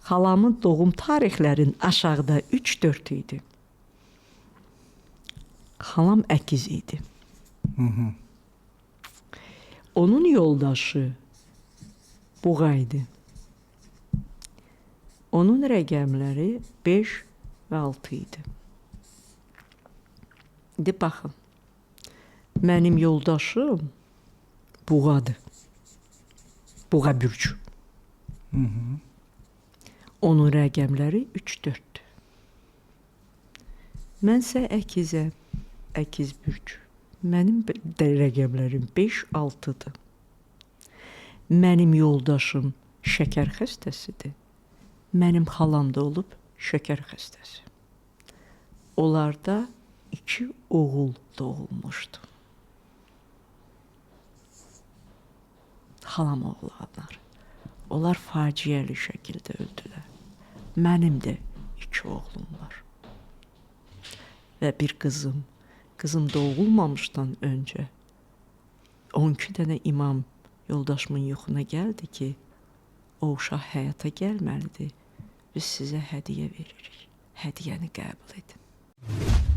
Xalamın doğum tarixlərin aşağıda 3-4 idi. Xalam əkiz idi. Onun yoldaşı Buğa idi. Onun rəqəmləri 5 və 6 idi. İndi baxın, mənim yoldaşım Buğadır. Buğa bürcü. Onun rəqəmləri 3-4'dür. Mənsə əkizəm, əkiz bürcü. Mənim də rəqəmlərim 5-6'dır. Mənim yoldaşım şəkər xəstəsidir. Mənim xalam da olub şəkər xəstəsi. Onlarda 2 oğul doğulmuşdu. Xalam oğlanlar. Onlar faciəli şəkildə öldülər. Mənim də 2 oğlum var. Və bir qızım. Qızım doğulmamışdan öncə 12 dənə imam yoldaşımın yuxuna gəldi ki, o uşaq həyata gəlməlidir. Biz sizə hədiyyə veririk. Hədiyyəni qəbul edin.